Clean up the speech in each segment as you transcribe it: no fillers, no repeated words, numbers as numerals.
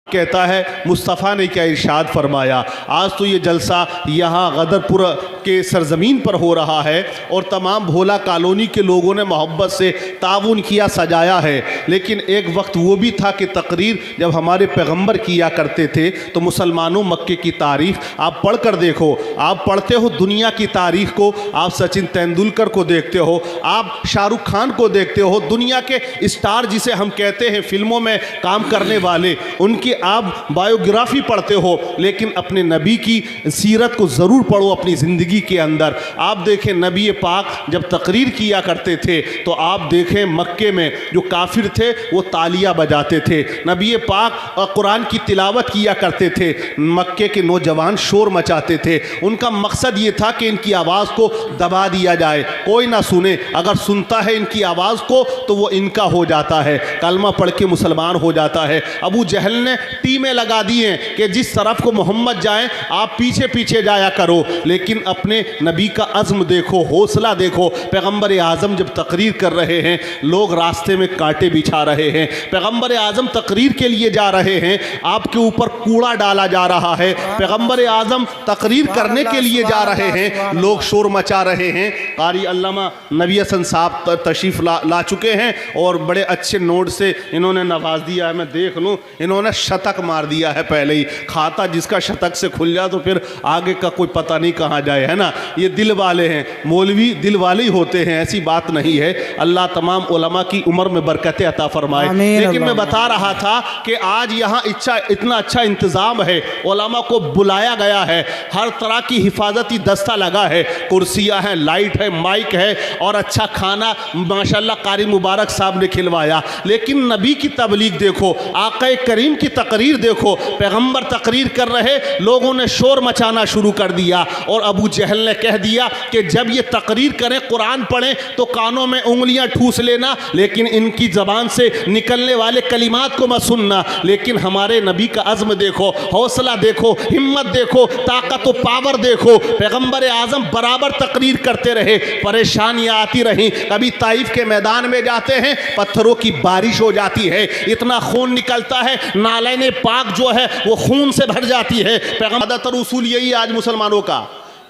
कहता है मुस्तफ़ा ने क्या इरशाद फरमाया। आज तो ये जलसा यहाँ गदरपुर के सरज़मीन पर हो रहा है और तमाम भोला कॉलोनी के लोगों ने मोहब्बत से ताउन किया, सजाया है। लेकिन एक वक्त वो भी था कि तकरीर जब हमारे पैगंबर किया करते थे तो मुसलमानों मक्के की तारीख़ आप पढ़ कर देखो। आप पढ़ते हो दुनिया की तारीख़ को, आप सचिन तेंदुलकर को देखते हो, आप शाहरुख खान को देखते हो, दुनिया के स्टार जिसे हम कहते हैं फिल्मों में काम करने वाले, उनकी आप बायोग्राफी पढ़ते हो। लेकिन अपने नबी की सीरत को ज़रूर पढ़ो अपनी ज़िंदगी के अंदर। आप देखें नबी पाक जब तकरीर किया करते थे तो आप देखें मक्के में जो काफिर थे वो तालियां बजाते थे। नबी पाक कुरान की तिलावत किया करते थे, मक्के के नौजवान शोर मचाते थे। उनका मकसद ये था कि इनकी आवाज़ को दबा दिया जाए, कोई ना सुने। अगर सुनता है इनकी आवाज़ को तो वो इनका हो जाता है, कलमा पढ़ के मुसलमान हो जाता है। अबू जहल ने टीमें लगा दी हैं कि जिस तरफ को मोहम्मद जाए आप पीछे पीछे जाया करो। लेकिन अपने नबी का अज़्म देखो, हौसला देखो। पैगंबर आज़म जब तकरीर कर रहे हैं लोग रास्ते में कांटे बिछा रहे हैं। पैगंबर आज़म तकरीर के लिए जा रहे हैं, आपके ऊपर कूड़ा डाला जा रहा है। पैगंबर आज़म तकरीर करने के लिए जा रहे हैं, लोग शोर मचा रहे हैं। कारी अल्लामा नबी हसन साहब तशरीफ़ ला चुके हैं और बड़े अच्छे नोट से इन्होंने नवाज दिया है। मैं देख लूँ, इन्होंने शतक मार दिया है पहले ही। खाता जिसका शतक से खुल जाए तो फिर आगे का कोई पता नहीं कहाँ जाए, है ना। ये दिल वाले हैं, मौलवी दिल वाले ही होते हैं, ऐसी बात नहीं है। अल्लाह तमाम उलमा की उम्र में बरकतें अता फरमाए। लेकिन मैं बता रहा था कि आज यहाँ इतना अच्छा इंतज़ाम है, उलमा को बुलाया गया है, हर तरह की हिफाजती दस्ता लगा है, कुर्सियाँ हैं, लाइट है, माइक है और अच्छा खाना माशाल्लाह कारी मुबारक साहब ने खिलवाया। लेकिन नबी की तबलीग देखो, आका करीम की तकरीर देखो। पैगंबर तकरीर कर रहे, लोगों ने शोर मचाना शुरू कर दिया और अबू जहल ने कह दिया कि जब ये तकरीर करें, कुरान पढ़ें तो कानों में उंगलियां ठूस लेना, लेकिन इनकी ज़बान से निकलने वाले कलिमात को मत सुनना। लेकिन हमारे नबी का अज़्म देखो, हौसला देखो, हिम्मत देखो, ताकत व पावर देखो। पैगंबर आज़म बराबर तकरीर करते रहे, परेशानियाँ आती रहीं। कभी ताइफ के मैदान में जाते हैं, पत्थरों की बारिश हो जाती है, इतना खून निकलता है, नालैने पाक जो है वो खून से भर जाती है। पैगंबर उसूल यही आज मुसलमानों का,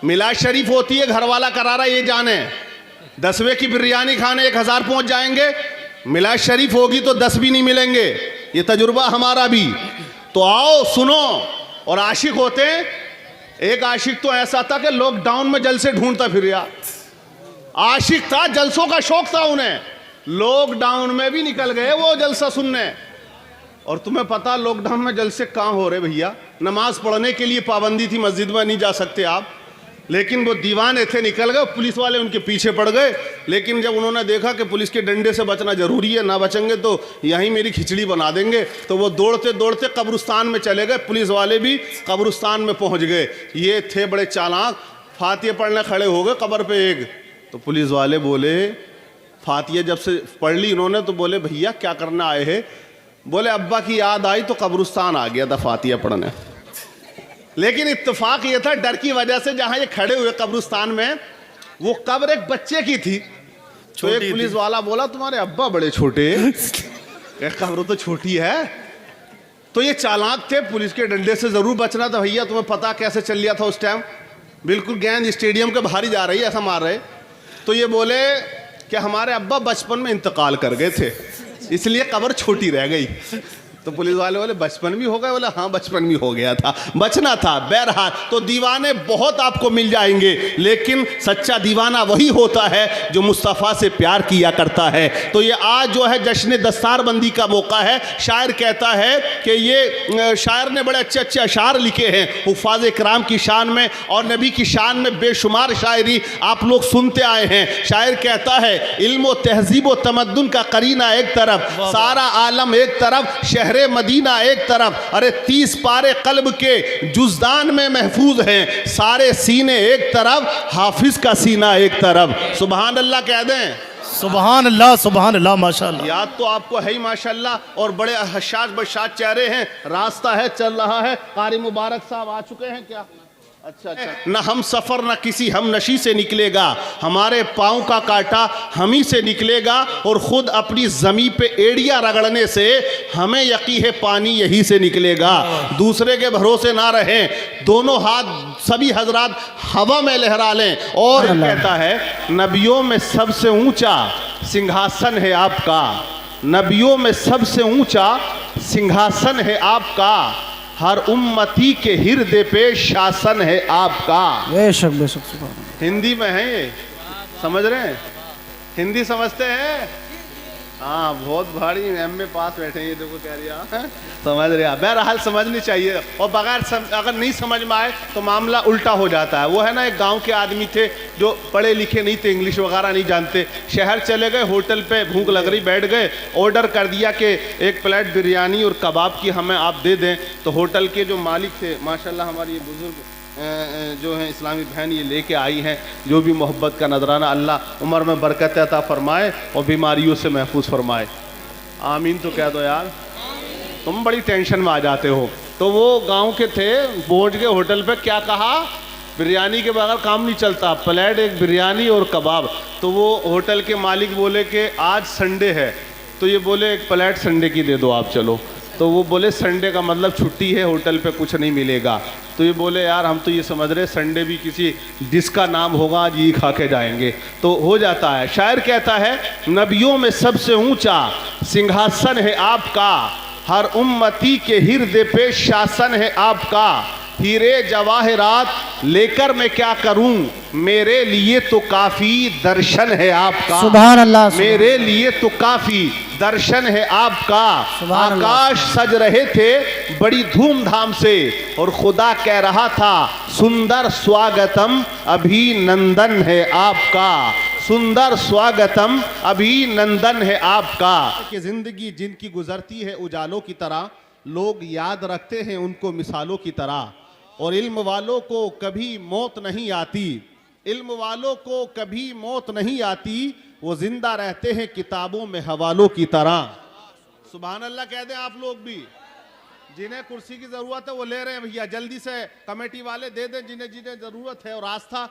मिलाद शरीफ होती है, घर वाला करारा ये जाने, 10वें की बिरयानी खाने 1000 पहुंच जाएंगे, मिलाद शरीफ होगी तो 10 भी नहीं मिलेंगे। ये तजुर्बा हमारा भी। तो आओ सुनो। और आशिक होते हैं, एक आशिक तो ऐसा था कि लॉकडाउन में जलसे ढूंढता फिर रहा। आशिक था, जलसों का शौक था उन्हें, लॉकडाउन में भी निकल गए वो जलसा सुनने। और तुम्हें पता लॉकडाउन में जलसे कहाँ हो रहे भैया, नमाज पढ़ने के लिए पाबंदी थी, मस्जिद में नहीं जा सकते आप, लेकिन वो दीवाने थे, निकल गए, पुलिस वाले उनके पीछे पड़ गए। लेकिन जब उन्होंने देखा कि पुलिस के डंडे से बचना ज़रूरी है, ना बचेंगे तो यहीं मेरी खिचड़ी बना देंगे, तो वो दौड़ते दौड़ते कब्रिस्तान में चले गए। पुलिस वाले भी कब्रिस्तान में पहुंच गए। ये थे बड़े चालाक, फातिहा पढ़ने खड़े हो गए कब्र पे एक। तो पुलिस वाले बोले, फातिहा जब से पढ़ ली इन्होंने तो बोले भैया क्या करना आए हैं? बोले अब्बा की याद आई तो कब्रिस्तान आ गया था फातिहा पढ़ने। लेकिन इत्तेफाक ये था, डर की वजह से जहां ये खड़े हुए कब्रिस्तान में, वो कब्र एक बच्चे की थी। तो एक पुलिस वाला बोला तुम्हारे अब्बा बड़े छोटे, कब्र तो छोटी है। तो ये चालाक थे, पुलिस के डंडे से जरूर बचना था भैया। तुम्हें पता कैसे चल लिया था उस टाइम, बिल्कुल गेंद स्टेडियम के बाहर ही जा रही है, ऐसा मार रहे। तो ये बोले कि हमारे अब्बा बचपन में इंतकाल कर गए थे, इसलिए कब्र छोटी रह गई। तो पुलिस वाले बोले बचपन भी हो गया? बोले हाँ बचपन भी हो गया था, बचना था। बहरहाल तो दीवाने बहुत आपको मिल जाएंगे, लेकिन सच्चा दीवाना वही होता है जो मुस्तफ़ा से प्यार किया करता है। तो ये आज जो है जश्न दस्तारबंदी का मौका है। शायर कहता है कि ये शायर ने बड़े अच्छे अच्छे अशार लिखे हैं हुफ़ाज़ इकराम की शान में और नबी की शान में, बेशुमार शायरी आप लोग सुनते आए हैं। शायर कहता है इल्म व तहज़ीब व तमद्दुन का करीना एक तरफ, सारा आलम एक तरफ, शहर मदीना एक तरफ। अरे 30 पारे कल्ब के जुज़दान में महफूज हैं, सारे सीने एक तरफ, हाफिज का सीना एक तरफ। सुबहान अल्लाह कह दें। सुबहान अल्लाह माशाअल्लाह। याद तो आपको है ही माशाअल्लाह, और बड़े हशाश बशाश चेहरे हैं, रास्ता है, चल रहा है। कारी मुबारक साहब आ चुके हैं क्या? अच्छा न हम सफ़र न किसी हम नशी से निकलेगा, हमारे पाँव का कांटा हम ही से निकलेगा और ख़ुद अपनी ज़मीं पे एड़ियाँ रगड़ने से हमें यकीन है पानी यहीं से निकलेगा। दूसरे के भरोसे ना रहें, दोनों हाथ सभी हजरात हवा में लहरा लें। और कहता है नबियों में सबसे ऊंचा सिंहासन है आपका, नबियों में सबसे ऊंचा सिंहासन है आपका, हर उम्मती के हृदय पे शासन है आपका। बेशक बेशक सुभान अल्लाह। हिंदी में है ये, समझ रहे हैं? हिंदी समझते हैं? हाँ, बहुत भारी एमए पास बैठे हैं ये, देखो कह रही है, समझ रहे हैं। बहरहाल समझनी चाहिए, और बगैर अगर नहीं समझ में आए तो मामला उल्टा हो जाता है। वो है ना, एक गांव के आदमी थे जो पढ़े लिखे नहीं थे, इंग्लिश वगैरह नहीं जानते, शहर चले गए, होटल पे भूख लग रही, बैठ गए, ऑर्डर कर दिया कि एक प्लेट बिरयानी और कबाब की हमें आप दे दें। तो होटल के जो मालिक थे, माशाल्लाह हमारी ये बुजुर्ग जो हैं इस्लामी बहन, ये लेके आई हैं, जो भी मोहब्बत का नजराना, अल्लाह उम्र में बरकत अता फरमाए और बीमारियों से महफूज फरमाए। आमीन तो कह दो यार, तुम बड़ी टेंशन में आ जाते हो। तो वो गांव के थे, पहुंच गए होटल पे, क्या कहा, बिरयानी के बगैर काम नहीं चलता, प्लेट एक बिरयानी और कबाब। तो वो होटल के मालिक बोले कि आज संडे है, तो ये बोले एक प्लेट संडे की दे दो आप, चलो। तो वो बोले संडे का मतलब छुट्टी है, होटल पे कुछ नहीं मिलेगा। तो ये बोले यार हम तो ये समझ रहे संडे भी किसी डिश का नाम होगा, आज ये खा के जाएंगे। तो हो जाता है। शायर कहता है नबियों में सबसे ऊंचा सिंहासन है आपका, हर उम्मती के हृदय पे शासन है आपका, हीरे जवाहरात लेकर मैं क्या करूं, मेरे लिए तो काफ़ी दर्शन है आपका। सुभान अल्लाह। मेरे लिए तो काफ़ी दर्शन है आपका। आकाश सज रहे थे बड़ी धूमधाम से और खुदा कह रहा था सुंदर स्वागतम अभिनंदन है आपका, सुंदर स्वागतम अभिनंदन है आपका। कि जिंदगी जिनकी गुजरती है उजालों की तरह, लोग याद रखते हैं उनको मिसालों की तरह, और इल्म वालों को कभी मौत नहीं आती, इल्म वालों को कभी मौत नहीं आती, वो जिंदा रहते हैं किताबों में हवालों की तरह। सुभान अल्लाह कह दें आप लोग भी। जिन्हें कुर्सी की ज़रूरत है वो ले रहे हैं भैया, जल्दी से कमेटी वाले दे दें जिन्हें जिन्हें ज़रूरत है, और आस्था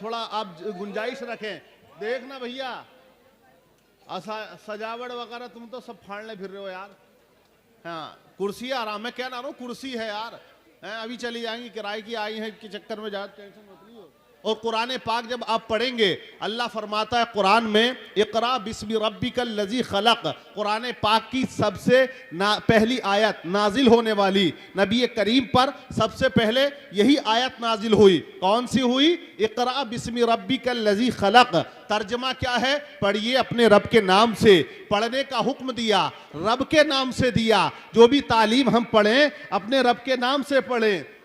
थोड़ा आप गुंजाइश रखें। देखना भैया, सजावट वगैरह तुम तो सब फाड़ने फिर रहे हो यार। हाँ, कुर्सी आराम, मैं कह रहा हूँ कुर्सी है यार, अभी चली जाएंगी, किराए की आई है के चक्कर में ज़्यादा टेंशन मत लीजिए। और कुरान पाक जब आप पढ़ेंगे, अल्लाह फरमाता है कुरान में इक़रा बिस्मि रब्बिकल लज़ी खलक़, कुरान पाक की सबसे पहली आयत नाजिल होने वाली नबी करीम पर सबसे पहले यही आयत नाजिल हुई। कौन सी हुई? इक़रा बिस्मि रब्बिकल लज़ी खलक़। तर्जमा क्या है? पढ़िए अपने रब के नाम से। पढ़ने का हुक्म दिया, रब के नाम से दिया। जो भी तालीम हम पढ़ें अपने रब के नाम से पढ़ें।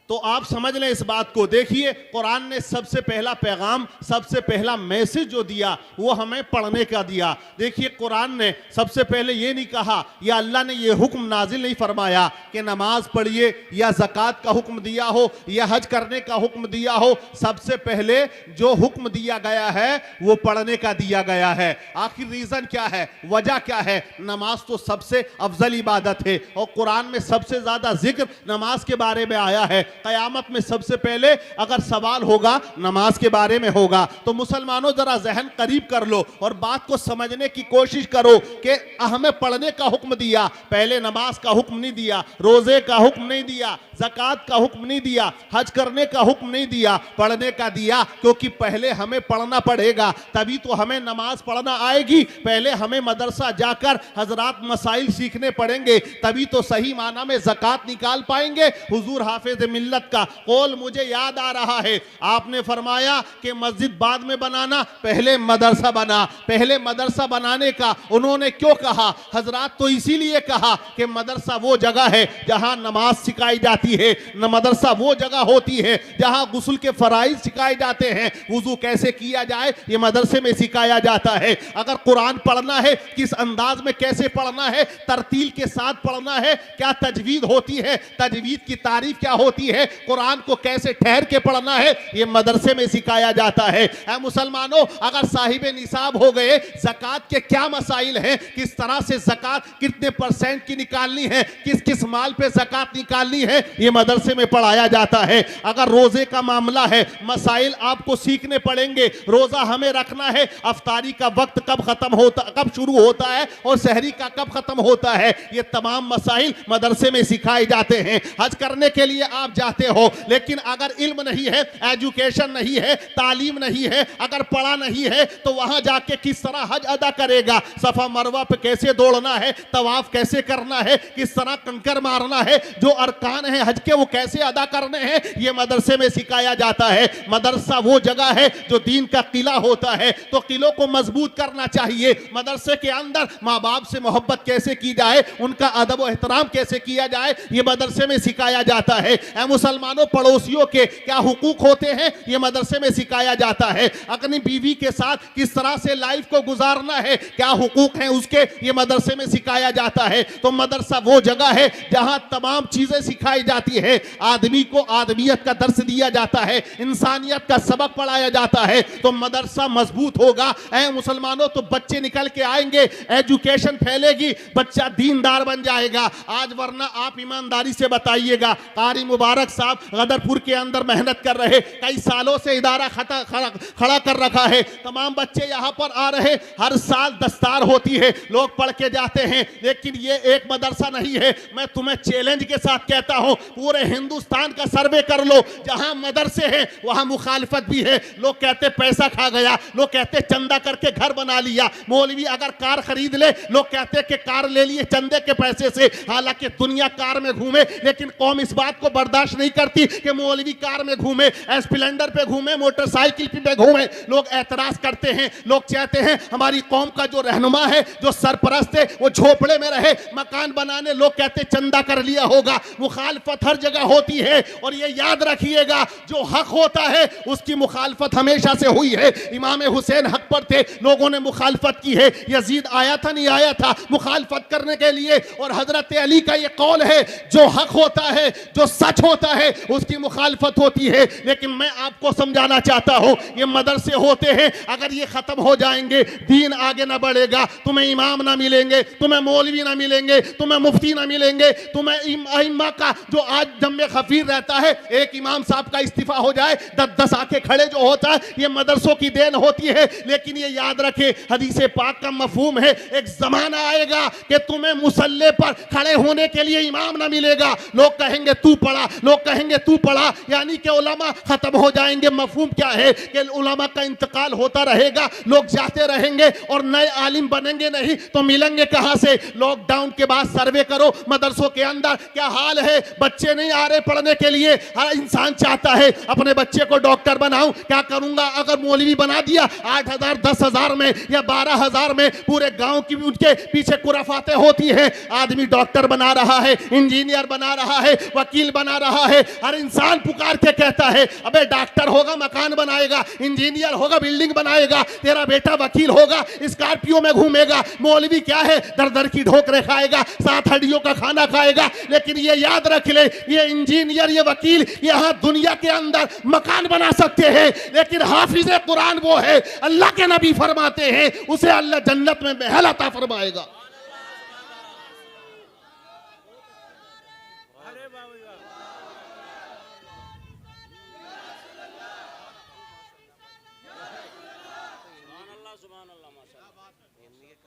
तो आप समझ लें इस बात को। देखिए कुरान ने सबसे पहला पैगाम, सबसे पहला मैसेज जो दिया वो हमें पढ़ने का दिया। देखिए कुरान ने सबसे पहले ये नहीं कहा, या अल्लाह ने ये हुक्म नाजिल नहीं फरमाया कि नमाज पढ़िए, या ज़कात का हुक्म दिया हो, या हज करने का हुक्म दिया हो। सबसे पहले जो हुक्म दिया गया है वो पढ़ने का दिया गया है। आखिर रीज़न क्या है, वजह क्या है? नमाज तो सबसे अफजल इबादत है, और कुरान में सबसे ज़्यादा जिक्र नमाज के बारे में आया है। क़यामत में सबसे पहले अगर सवाल होगा नमाज के बारे में होगा। तो मुसलमानों जरा जहन करीब कर लो और बात को समझने की कोशिश करो कि हमें पढ़ने का हुक्म दिया, पहले नमाज का हुक्म नहीं दिया, रोजे का हुक्म नहीं दिया, ज़कात का हुक्म नहीं दिया, हज करने का हुक्म नहीं दिया, पढ़ने का दिया। क्योंकि पहले हमें पढ़ना पड़ेगा, तभी तो हमें नमाज पढ़ना आएगी। पहले हमें मदरसा जाकर हजरात मसाइल सीखने पड़ेंगे, तभी तो सही माना में ज़कात निकाल पाएंगे। हुजूर हाफिज़ मिल्लत का कौल मुझे याद आ रहा है, आपने फरमाया कि मस्जिद बाद में बनाना, पहले मदरसा बना। पहले मदरसा बनाने का उन्होंने क्यों कहा? हजरात तो इसीलिए कहा कि मदरसा वो जगह है जहां नमाज सिखाई जाती है, न मदरसा वो जगह होती है जहां गुस्ल के फराइज सिखाए जाते हैं। वुजू कैसे किया जाए ये मदरसे में सिखाया जाता है। अगर कुरान पढ़ना है किस अंदाज में कैसे पढ़ना है, तरतील के साथ पढ़ना है, क्या तजवीद होती है, तजवीद की तारीफ क्या होती है, है, कुरान को कैसे ठहर के पढ़ना है, ये मदरसे में सिखाया जाता है। ऐ मुसलमानों, अगर साहिब निसाब हो गए, ज़कात के क्या मसाइल हैं, किस तरह से ज़कात कितने परसेंट की निकालनी है, किस किस माल पे ज़कात निकालनी है, ये मदरसे में पढ़ाया जाता है। अगर रोजे का मामला है, मसाइल आपको सीखने पड़ेंगे। रोजा हमें रखना है, अफ्तारी का वक्त कब खत्म होता, कब शुरू होता है और सहरी का कब खत्म होता है, ये तमाम मसाइल मदरसे में सिखाए जाते हैं। हज करने के लिए आप जाते हो, लेकिन अगर इल्म नहीं है, एजुकेशन नहीं है, तालीम नहीं है, अगर पढ़ा नहीं है, तो वहां जाके किस तरह हज अदा करेगा, सफा मरवा पे कैसे दौड़ना है, तवाफ कैसे करना है, किस तरह कंकर मारना है, जो अरकान है हज के वो कैसे अदा करने हैं, ये मदरसे में सिखाया जाता है। मदरसा वो जगह है जो दीन का किला होता है, तो किलों को मजबूत करना चाहिए। मदरसे के अंदर माँ बाप से मोहब्बत कैसे की जाए, उनका अदब और एहतराम कैसे किया जाए, ये मदरसे में सिखाया जाता है। ऐ मुसलमानों, पड़ोसियों के क्या हुकूक होते हैं, ये मदरसे में सिखाया जाता है। अपनी बीवी के साथ किस तरह से लाइफ को गुजारना है, क्या हुकूक हैं उसके, ये मदरसे में सिखाया जाता है। तो मदरसा वो जगह है जहां तमाम चीजें सिखाई जाती है। आदमी को आदमियत का दर्स दिया जाता है, इंसानियत का सबक पढ़ाया जाता है। तो मदरसा मजबूत होगा ऐ मुसलमानों, तो बच्चे निकल के आएंगे, एजुकेशन फैलेगी, बच्चा दीनदार बन जाएगा। आज वरना आप ईमानदारी से बताइएगा, कारी मुबारक साहब गदरपुर के अंदर मेहनत कर रहे, कई सालों से इदारा खड़ा कर रखा है, तमाम बच्चे यहाँ पर आ रहे, हर साल दस्तार होती है, लोग पढ़ के जाते हैं, लेकिन ये एक मदरसा नहीं है। मैं तुम्हें चैलेंज के साथ कहता हूं, पूरे हिंदुस्तान का सर्वे कर लो, जहां मदरसे हैं वहां मुखालिफत भी है। लोग कहते पैसा खा गया, लोग कहते चंदा करके घर बना लिया, मौलवी अगर कार खरीद ले, लोग कहते कि कार ले लिए चंदे के पैसे से, हालांकि दुनिया कार में घूमे, लेकिन कौम इस बात को बर्दाश्त नहीं करती कि मौलवी कार में घूमे, स्प्लेंडर पे घूमे, मोटरसाइकिल पे घूमे। लोग एतराज करते हैं, लोग चाहते हैं हमारी कौम का जो रहनुमा है, जो सरपरस्त है, वो झोपड़े में रहे, मकान बनाने लोग कहते चंदा कर लिया होगा। मुखालफत हर जगह होती है, और ये याद रखिएगा, जो हक होता है उसकी मुखालफत हमेशा से हुई है। इमाम हुसैन हक पर थे, लोगों ने मुखालफत की है। यजीद आया था, नहीं आया था मुखालफत करने के लिए, और हजरत अली का ये कौल है, जो हक होता है, जो सच होता है, उसकी मुखालफत होती है। लेकिन मैं आपको समझाना चाहता हूं, ये मदरसे होते हैं, अगर ये खत्म हो जाएंगे, दीन आगे ना बढ़ेगा। तुम्हें इमाम ना मिलेंगे, तुम्हें मौलवी ना मिलेंगे, तुम्हें मुफ्ती ना मिलेंगे, तुम्हें इमाम का जो आज जम्मे खफीर रहता है, एक इमाम साहब का इस्तीफा हो जाए, 10-10 आके खड़े जो होता है, ये मदरसों की देन होती है। लेकिन ये याद रखे, हदीस पाक का मफहूम है, एक जमाना आएगा कि तुम्हें मुसल्ले पर खड़े होने के लिए इमाम ना मिलेगा। लोग कहेंगे तू पढ़ा, लोग कहेंगे तू पढ़ा, यानी कि उलमा खत्म हो जाएंगे। मफहूम क्या है कि उलमा का इंतकाल होता रहेगा, लोग जाते रहेंगे और नए आलिम बनेंगे नहीं तो मिलेंगे कहां से। लॉकडाउन के बाद सर्वे करो मदरसों के अंदर क्या हाल है, बच्चे नहीं आ रहे पढ़ने के लिए। हर इंसान चाहता है अपने बच्चे को डॉक्टर बनाऊं, क्या करूंगा, अगर मौलवी बना दिया 8,000 10,000 में या 12,000 में, पूरे गांव की उनके पीछे कुराफाते होती है। आदमी डॉक्टर बना रहा है, इंजीनियर बना रहा है, वकील बना रहा है। हर इंसान पुकार के कहता है अबे डॉक्टर होगा मकान बनाएगा, इंजीनियर होगा बिल्डिंग बनाएगा, तेरा बेटा वकील होगा स्कॉर्पियो में घूमेगा। मौलवी क्या है, दर दर की ढोकरे खाएगा, 7 हड्डियों का खाना खाएगा। लेकिन ये याद रख ले, ये इंजीनियर, ये वकील यहाँ दुनिया के अंदर मकान बना सकते हैं, लेकिन हाफिज कुरान वो है, अल्लाह के नबी फरमाते हैं उसे अल्लाह जन्नत में महल अता फरमाएगा।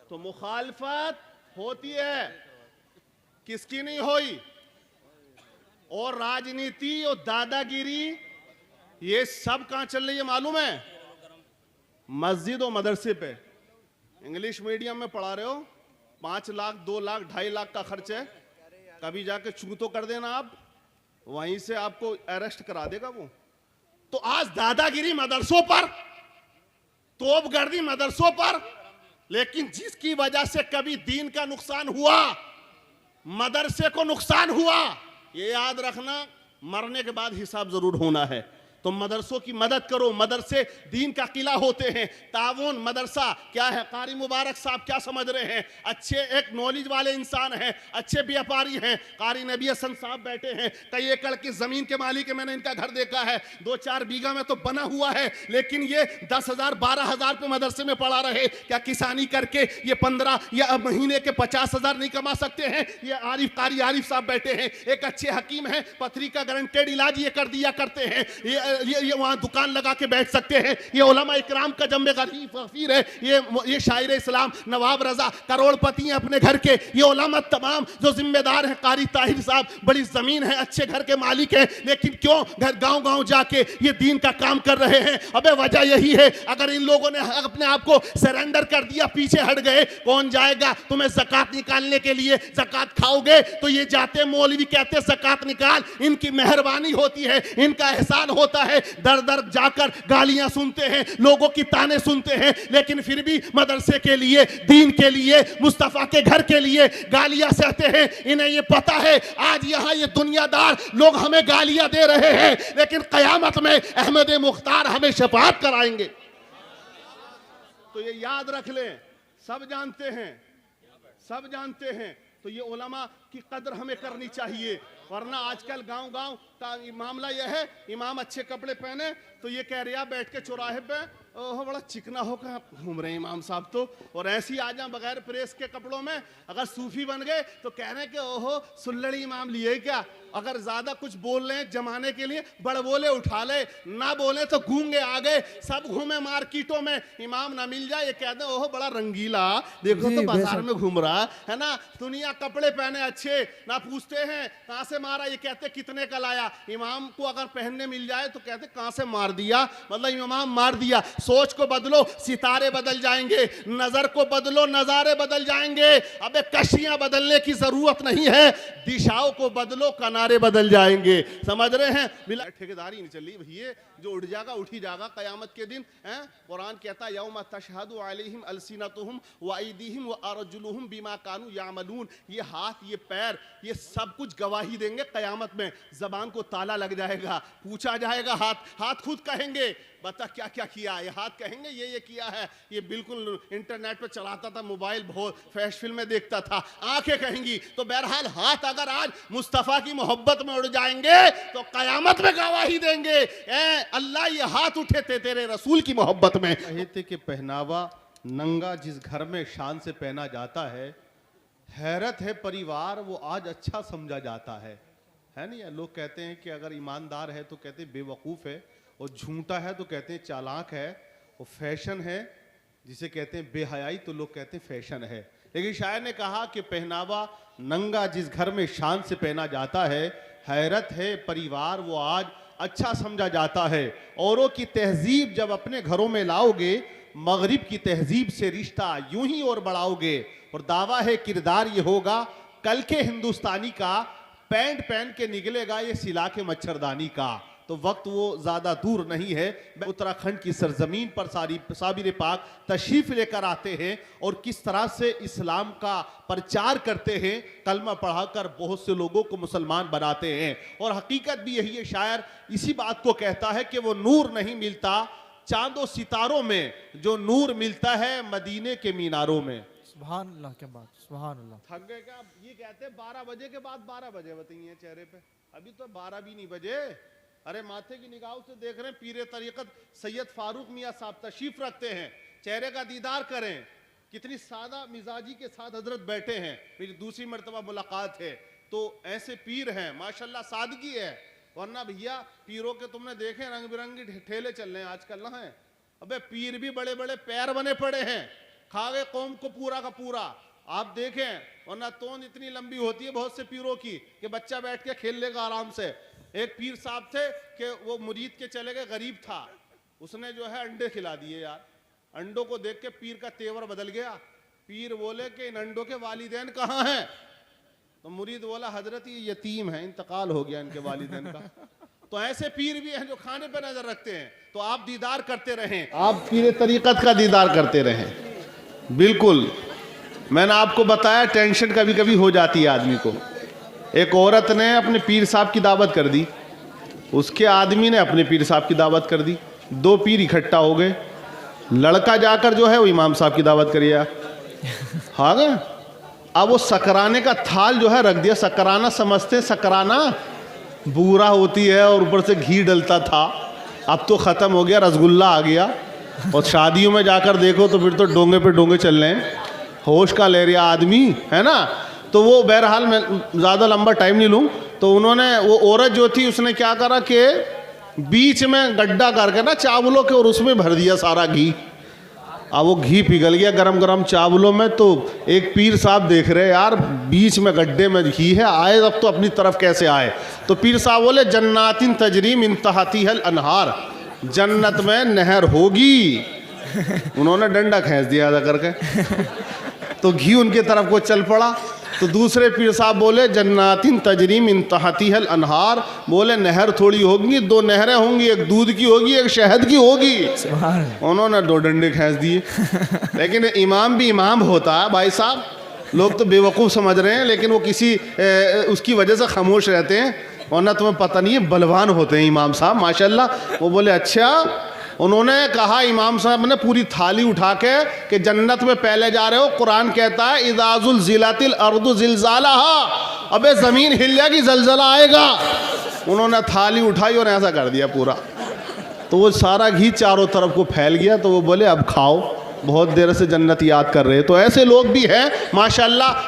तो मुखालफत होती है, किसकी नहीं हुई, और राजनीति और दादागिरी ये सब कहां चल रही है मालूम है, मस्जिद और मदरसे पे। इंग्लिश मीडियम में पढ़ा रहे हो, 5 लाख 2 लाख 2.5 लाख का खर्च है, कभी जाके छू तो कर देना आप, वहीं से आपको अरेस्ट करा देगा वो। तो आज दादागिरी मदरसों पर, तोपगर्दी मदरसों पर, लेकिन जिसकी वजह से कभी दीन का नुकसान हुआ, मदरसे को नुकसान हुआ, ये याद रखना, मरने के बाद हिसाब जरूर होना है। तो मदरसों की मदद करो। मदरसे दीन का किला होते हैं। ताउन मदरसा क्या है? कारी मुबारक साहब क्या समझ रहे हैं? अच्छे एक नॉलेज वाले इंसान हैं, अच्छे व्यापारी हैं। कारी नबी हसन साहब बैठे हैं, कई एकड़ की जमीन के मालिक है। मैंने इनका घर देखा है, 2-4 बीघा में तो बना हुआ है, लेकिन ये 10,000 12,000 पे मदरसे में पढ़ा रहे। क्या किसानी करके ये 15 या महीने के 50,000 नहीं कमा सकते हैं? ये आरिफ कारी आरिफ साहब बैठे हैं, एक अच्छे हकीम हैं, पथरी का गारंटेड इलाज ये कर दिया करते हैं। ये वहाँ दुकान लगा के बैठ सकते हैं। ये उलमा इकराम का जम्मे गरीब फकीर है। ये शायर इस्लाम नवाब रजा करोड़पति हैं अपने घर के। ये उलमा तमाम जो जिम्मेदार हैं, कारी ताहिर साहब बड़ी जमीन है, अच्छे घर के मालिक हैं, लेकिन क्यों घर गांव गांव जाके ये दीन का काम कर रहे हैं? अबे वजह यही है, अगर इन लोगों ने अपने आप को सरेंडर कर दिया, पीछे हट गए, कौन जाएगा? तुम्हें ज़कात निकालने के लिए ज़कात खाओगे तो ये जाते मौलवी कहते ज़कात निकाल, इनकी मेहरबानी होती है, इनका एहसान होता है। दर दर जाकर गालियां सुनते हैं, लोगों की ताने सुनते हैं, लेकिन फिर भी मदरसे के लिए, दीन के लिए, मुस्तफ़ा के घर के लिए गालियां सहते हैं। इन्हें ये पता है आज यहाँ ये दुनियादार लोग हमें गालियां दे रहे हैं, लेकिन क़यामत में अहमद मुख्तार हमें शफाअत कराएंगे। तो ये याद रख लें, सब जानते हैं, सब जानते हैं। तो ये उलमा की कदर हमें करनी चाहिए, वरना आजकल गांव गांव का मामला यह है, इमाम अच्छे कपड़े पहने तो ये कह रहा बैठ के चौराहे पे, ओह बड़ा चिकना होकर घूम रहे हैं इमाम साहब तो, और ऐसे ही आ जाए बगैर प्रेस के कपड़ों में। अगर सूफी बन गए तो कह रहे हैं कि ओहो सुल्लड़ी इमाम लिए क्या। अगर ज़्यादा कुछ बोल रहे हैं जमाने के लिए, बड़ बोले उठा ले, ना बोले तो गूंगे आ गए। सब घूमे मार्केटों में, इमाम ना मिल जाए ये कहते हैं ओहो बड़ा रंगीला, देखो तो बाजार में घूम रहा है ना। दुनिया कपड़े पहने अच्छे, ना पूछते हैं कहाँ से मारा, ये कहते कितने का लाया। इमाम को अगर पहनने मिल जाए तो कहते कहाँ से मार दिया, मतलब इमाम मार दिया। सोच को बदलो, सितारे बदल जाएंगे। नजर को बदलो, नजारे बदल जाएंगे। अबे कशियां बदलने की जरूरत नहीं है, दिशाओं को बदलो, किनारे बदल जाएंगे। समझ रहे हैं? बिला ठेकेदारी नहीं चली भैया, जो उठ जाएगा उठ ही जाएगा कयामत के दिन। कुरान कहता है यौम तशहदु अलैहिम अलसिनतुहुम व अयदीहिम व अर्जुलुहुम बिमा कानू यामलून। ये हाथ, ये पैर, ये सब कुछ गवाही देंगे कयामत में। जबान को ताला लग जाएगा, पूछा जाएगा, हाथ खुद कहेंगे बता क्या क्या किया। ये हाथ कहेंगे ये किया है, ये बिल्कुल इंटरनेट पे चलाता था, मोबाइल बहुत फैश फिल्में देखता था। आंखें कहेंगी। तो बहरहाल हाथ अगर आज मुस्तफ़ा की मोहब्बत में उड़ जाएंगे तो कयामत में गवाही देंगे, अल्लाह ये हाथ उठे थे तेरे रसूल की मोहब्बत में। कहते कि पहनावा नंगा जिस घर में शान से पहना जाता है, हैरत है परिवार वो आज अच्छा समझा जाता है नहीं। लोग कहते हैं कि अगर ईमानदार है तो कहते हैं बेवकूफ़ है, और झूठा है तो कहते हैं चालाक है, और फैशन है जिसे कहते हैं बेहयाई तो लोग कहते हैं फैशन है। लेकिन शायर ने कहा कि पहनावा नंगा जिस घर में शान से पहना जाता है, हैरत है परिवार वो आज अच्छा समझा जाता है। औरों की तहजीब जब अपने घरों में लाओगे, मगरिब की तहजीब से रिश्ता यूं ही और बढ़ाओगे। और दावा है किरदार ये होगा कल के हिंदुस्तानी का, पैंट पहन के निकलेगा ये सिला के मच्छरदानी का। तो वक्त वो ज़्यादा दूर नहीं है, उत्तराखंड की सरजमीन पर साबिर पाक तशरीफ़ लेकर आते हैं और किस तरह से इस्लाम का प्रचार करते हैं, कलमा पढ़ाकर बहुत से लोगों को मुसलमान बनाते हैं। और हकीकत भी यही है, शायर इसी बात को कहता है कि वो नूर नहीं मिलता चांदों सितारों में, जो नूर मिलता है मदीने के मीनारों में। सुभान अल्लाह, क्या बात, सुभान अल्लाह। थक गए क्या? ये कहते हैं 12 बजे के बाद 12 बजे बताइए चेहरे पे, अभी तो 12 भी नहीं बजे। अरे माथे की निगाहों से देख रहे हैं पीरे तरीक़त सैयद फारूक मियाँ साहब तशरीफ रखते हैं, चेहरे का दीदार करें। कितनी सादा मिजाजी के साथ हजरत बैठे हैं, मेरी दूसरी मरतबा मुलाकात है। तो ऐसे पीर हैं माशाल्लाह, सादगी है। वरना भैया पीरों के तुमने देखे रंग बिरंगी ठेले चल रहे हैं आजकल ना है। अबे पीर भी बड़े बड़े पैर बने पड़े हैं, खा गए कौम को पूरा का पूरा। आप देखें, वरना तोन इतनी लंबी होती है बहुत से पीरों की कि बच्चा बैठ के खेल लेगा आराम से। एक पीर साहब थे कि वो मुरीद के चले गए, गरीब था, उसने जो है अंडे खिला दिए यार। अंडों को देख के पीर का तेवर बदल गया। पीर बोले कि इन अंडों के वालिदैन कहाँ हैं? तो मुरीद बोला हजरत ये यतीम है, इंतकाल हो गया इनके वालिदैन का। तो ऐसे पीर भी हैं जो खाने पर नजर रखते हैं। तो आप दीदार करते रहें, आप पीर तरीक़त का दीदार करते रहें। बिल्कुल, मैंने आपको बताया टेंशन कभी कभी हो जाती है आदमी को। एक औरत ने अपने पीर साहब की दावत कर दी, उसके आदमी ने अपने पीर साहब की दावत कर दी, 2 पीर इकट्ठा हो गए। लड़का जाकर जो है वो इमाम साहब की दावत करिए हाँ गए। अब वो सकराने का थाल जो है रख दिया। सकराना समझते हैं? सकराना बूरा होती है और ऊपर से घी डलता था, अब तो ख़त्म हो गया, रसगुल्ला आ गया। और शादियों में जाकर देखो तो फिर तो डोंगे पे डोंगे चल रहे हैं, होश का ले रहा आदमी है ना। तो वो बहरहाल मैं ज़्यादा लंबा टाइम नहीं लूँ, तो उन्होंने वो औरत जो थी उसने क्या करा कि बीच में गड्ढा करके ना चावलों के और उसमें भर दिया सारा घी। अब वो घी पिघल गया गरम गरम चावलों में। तो एक पीर साहब देख रहे यार बीच में गड्ढे में घी है, आए अब तो अपनी तरफ कैसे आए। तो पीर साहब बोले जन्नातिन तजरीम इंतहातीहल अनहार, जन्नत में नहर होगी। उन्होंने डंडा खींच दिया था करके, तो घी उनके तरफ को चल पड़ा। तो दूसरे पीर साहब बोले जन्नातिन तजरीम इंतहातीहल अनहार, बोले नहर थोड़ी होगी, 2 नहरें होंगी, एक दूध की होगी एक शहद की होगी। उन्होंने 2 डंडे खींच दिए। लेकिन इमाम भी इमाम होता है भाई साहब, लोग तो बेवकूफ़ समझ रहे हैं, लेकिन वो किसी उसकी वजह से खामोश रहते हैं, वरना तुम्हें पता नहीं है बलवान होते हैं इमाम साहब माशाल्लाह। वो बोले अच्छा। उन्होंने कहा इमाम साहब ने पूरी थाली उठा के कि जन्नत में पहले जा रहे हो, कुरान कहता है इज़ाजुल ज़िलातिल अर्दु ज़िलज़ालहा, अबे ज़मीन हिल जाएगी, ज़लज़ला आएगा। उन्होंने थाली उठाई और ऐसा कर दिया पूरा, तो वो सारा घी चारों तरफ को फैल गया। तो वो बोले अब खाओ, बहुत देर से जन्नत याद कर रहे हैं। तो ऐसे लोग भी हैं माशाल्लाह।